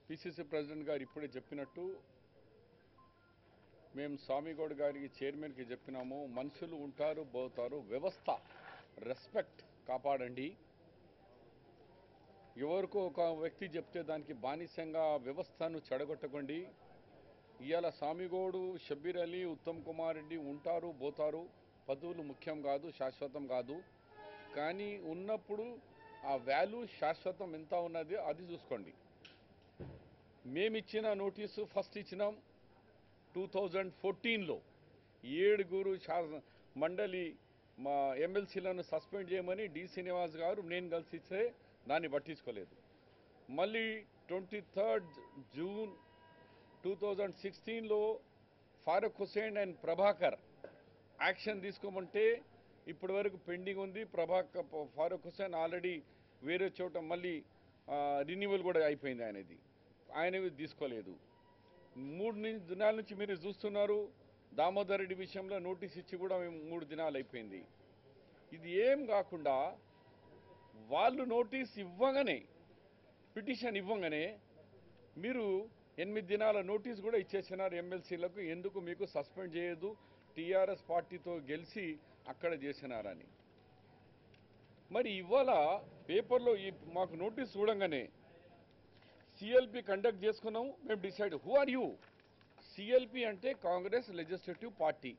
PCC president గారు ఇప్పుడే చెప్పినట్టు మేము స్వామిగౌడ్ గారికి చైర్మన్కి చెప్పినాము, మనుషులు ఉంటారు పోతారు, వ్యవస్థ రెస్పెక్ట్ కాపాడండి. ఎవరికో ఒక వ్యక్తి చెప్తే దానికి బానిసంగా వ్యవస్థను చెడగొట్టకండి. ఇవాళ స్వామిగౌడు, షబ్బీర్ అలీ, ఉత్తమ్ కుమార్ రెడ్డి ఉంటారు పోతారు, పదవులు ముఖ్యం కాదు, శాశ్వతం కాదు. కానీ ఉన్నప్పుడు ఆ వాల్యూ శాశ్వతం ఎంత ఉన్నది అది చూసుకోండి. మేమిచ్చిన నోటీసు ఫస్ట్ ఇచ్చినాం 2014లో 7 మండలి మా ఎమ్మెల్సీలను సస్పెండ్ చేయమని డి శ్రీనివాస్ గారు నేను కలిసి ఇస్తే దాన్ని పట్టించుకోలేదు. మళ్ళీ 23 జూన్ 2016లో ఫారూక్ హుసేన్ అండ్ ప్రభాకర్ యాక్షన్ తీసుకోమంటే ఇప్పటి వరకు పెండింగ్ ఉంది. ఫారూక్ హుసేన్ ఆల్రెడీ వేరే చోట మళ్ళీ రిన్యూవల్ కూడా అయిపోయింది ఆయనవి తీసుకోలేదు. 3 దినాల నుంచి మీరు చూస్తున్నారు. దామోదర్ రెడ్డి విషయంలో నోటీస్ ఇచ్చి కూడా మేము 3 దినాలు అయిపోయింది. ఇది ఏం కాకుండా వాళ్ళు నోటీస్ ఇవ్వగానే, పిటిషన్ ఇవ్వగానే మీరు 8 దినాల నోటీస్ కూడా ఇచ్చేసినారు ఎమ్మెల్సీలకు. ఎందుకు మీకు సస్పెండ్ చేయదు, టీఆర్ఎస్ పార్టీతో గెలిచి అక్కడ చేసినారని. మరి ఇవాళ పేపర్లో మాకు నోటీస్ చూడంగానే సిఎల్పి కండక్ట్ చేసుకున్నాము. మేము decide who are you. CLP అంటే కాంగ్రెస్ లెజిస్లేటివ్ పార్టీ,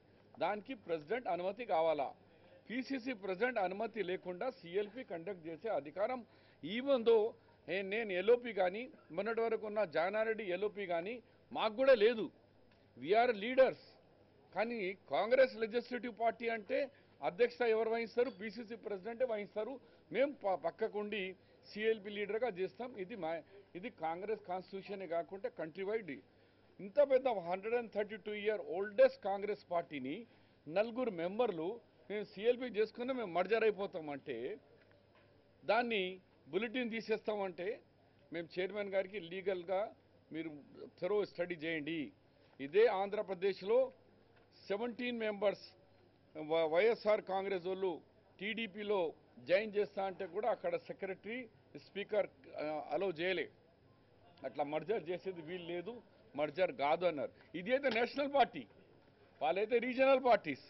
దానికి ప్రెసిడెంట్ అనుమతి కావాలా. పిసిసి ప్రెసిడెంట్ అనుమతి లేకుండా సిఎల్పి కండక్ట్ చేసే అధికారం ఈవెన్ దో నేను ఎల్ఓపి కానీ మొన్నటి వరకు ఉన్న జానారెడ్డి ఎల్ఓపి కానీ మాకు కూడా లేదు. We are leaders. కానీ కాంగ్రెస్ లెజిస్లేటివ్ పార్టీ అంటే అధ్యక్షత ఎవరు వహిస్తారు? పిసిసి ప్రెసిడెంటే వహిస్తారు. మేము పక్కకుండి సిఎల్పి లీడర్గా చేస్తాం. ఇది కాంగ్రెస్ కాన్స్టిట్యూషనే కాకుండా కంట్రీ వైడ్. ఇంత పెద్ద 132 ఇయర్ ఓల్డెస్ట్ కాంగ్రెస్ పార్టీని 4 మెంబర్లు మేము సిఎల్పి చేసుకున్నా మేము మర్జర్ అయిపోతామంటే, దాన్ని బులెటిన్ తీసేస్తామంటే, మేము చైర్మన్ గారికి లీగల్గా మీరు థరో స్టడీ చేయండి. ఇదే ఆంధ్రప్రదేశ్లో 17 మెంబర్స్ వైఎస్ఆర్ కాంగ్రెస్ వాళ్ళు టీడీపీలో జాయిన్ చేస్తా అంటే కూడా అక్కడ సెక్రటరీ స్పీకర్ అలో చేయలే. అట్లా మర్జర్ చేసేది వీలు లేదు, మర్జర్ కాదు అన్నారు. ఇదైతే నేషనల్ పార్టీ, వాళ్ళైతే regional parties.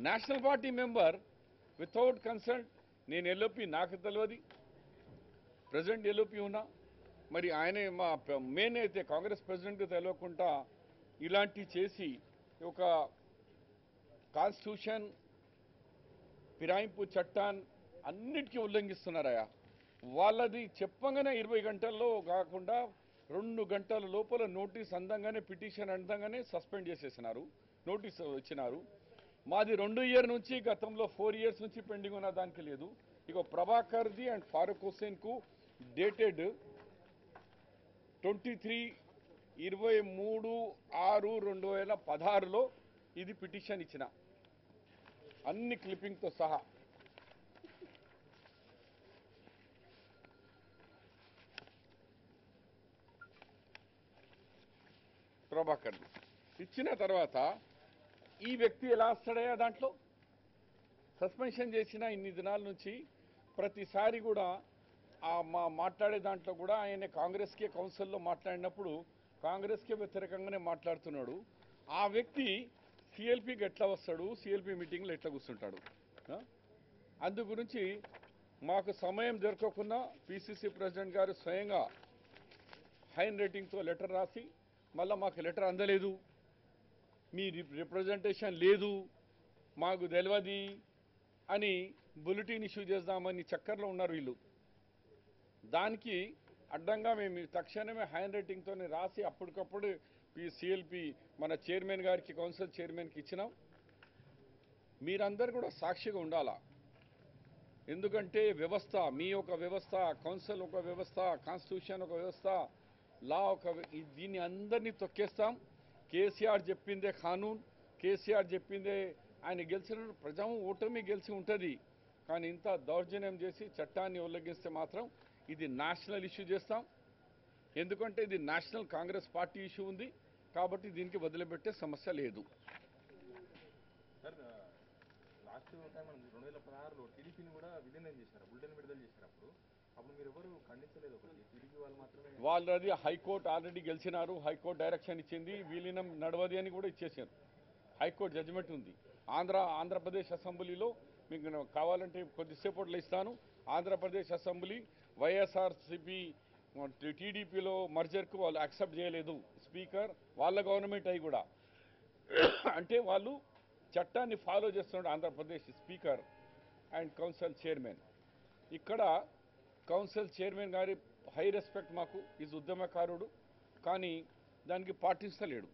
National party member without consult, నేను ఎల్ఓపి నాకు తెలియదు, ప్రెసిడెంట్ ఎల్ఓపి ఉన్నా, మరి ఆయనే మా మెయిన్ అయితే కాంగ్రెస్ ప్రెసిడెంట్ తెలియకుండా ఇలాంటివి చేసి ఒక కాన్స్టిట్యూషన్ ఫిరాయింపు చట్టాన్ని అన్నిటికీ ఉల్లంఘిస్తున్నారయా. వాళ్ళది చెప్పగానే 20 గంటల్లో కాకుండా 2 గంటల లోపల నోటీస్ అందంగానే, పిటిషన్ అందంగానే సస్పెండ్ చేసేసినారు, నోటీస్ ఇచ్చినారు. మాది 2 ఇయర్ నుంచి, గతంలో 4 ఇయర్స్ నుంచి పెండింగ్ ఉన్న దానికి లేదు. ఇక ప్రభాకర్ది అండ్ ఫారూక్ హుసేన్కు డేటెడ్ 23/6/2016లో ఇది పిటిషన్ ఇచ్చిన, అన్ని క్లిప్పింగ్తో సహా. ప్రభాకర్ ఇచ్చిన తర్వాత ఈ వ్యక్తి ఎలా వస్తాడయా? దాంట్లో సస్పెన్షన్ చేసిన ఇన్ని దినాల నుంచి ప్రతిసారి కూడా మాట్లాడే దాంట్లో కూడా ఆయన కాంగ్రెస్కే కౌన్సిల్లో మాట్లాడినప్పుడు కాంగ్రెస్కే వ్యతిరేకంగానే మాట్లాడుతున్నాడు. ఆ వ్యక్తి సిఎల్పికి ఎట్లా వస్తాడు, సిఎల్పి మీటింగ్లో ఎట్లా కూర్చుంటాడు? అందు గురించి మాకు సమయం దొరకకుండా పిసిసి ప్రెసిడెంట్ గారు స్వయంగా హ్యాండ్ రైటింగ్తో లెటర్ రాసి, మళ్ళీ మాకు లెటర్ అందలేదు, మీ రిప్రజెంటేషన్ లేదు, మాకు తెలియదు అని బులెటిన్ ఇష్యూ చేద్దామని చక్కర్లో ఉన్నారు వీళ్ళు. దానికి అడ్డంగా మేము తక్షణమే హ్యాండ్ రైటింగ్తోనే రాసి అప్పటికప్పుడు సిఎల్పి మన చైర్మన్ గారికి, కౌన్సిల్ చైర్మన్కి ఇచ్చినాం. మీరందరూ కూడా సాక్షిగా ఉండాలా. ఎందుకంటే వ్యవస్థ మీ ఒక వ్యవస్థ, కౌన్సిల్ ఒక వ్యవస్థ, కాన్స్టిట్యూషన్ ఒక వ్యవస్థ, లా ఒక, దీన్ని అందరినీ తొక్కేస్తాం. కేసీఆర్ చెప్పిందే కానూన్, కేసీఆర్ చెప్పిందే. ఆయన గెలిచిన ప్రజా ఓటమి గెలిచి ఉంటుంది. కానీ ఇంత దౌర్జన్యం చేసి చట్టాన్ని ఉల్లంఘిస్తే మాత్రం ఇది నేషనల్ ఇష్యూ చేస్తాం. ఎందుకంటే ఇది నేషనల్ కాంగ్రెస్ పార్టీ ఇష్యూ ఉంది కాబట్టి దీనికి వదిలిపెట్టే సమస్య లేదు. లాస్ట్ టైం 2016లో టీడీపీని కూడా విలీనం చేశారు, బులెటిన్ విడుదల చేశారు. అప్పుడు మీరు ఎవరు ఖండించలేదు. ఒకటి టీడీపీ వాళ్ళు మాత్రమే వాళ్ళది హైకోర్టు ఆల్రెడీ గెలిచినారు, హైకోర్టు డైరెక్షన్ ఇచ్చింది, విలీనం నడవది అని కూడా ఇచ్చేసారు. హైకోర్టు జడ్జిమెంట్ ఉంది. ఆంధ్రప్రదేశ్ అసెంబ్లీలో మీకు కావాలంటే కొద్దిసేపట్లో ఇస్తాను. ఆంధ్రప్రదేశ్ అసెంబ్లీ వైఎస్ఆర్సీపీ టీడీపీలో మర్జర్కు వాళ్ళు యాక్సెప్ట్ చేయలేదు. స్పీకర్ వాళ్ళ గవర్నమెంట్ అయి కూడా అంటే వాళ్ళు చట్టాన్ని ఫాలో చేస్తున్నాడు Andhra Pradesh speaker and council chairman. ఇక్కడ కౌన్సిల్ చైర్మన్ గారి హై రెస్పెక్ట్ మాకు, ఈజ్ ఉద్యమకారుడు, కానీ దానికి పాటిస్తలేడు.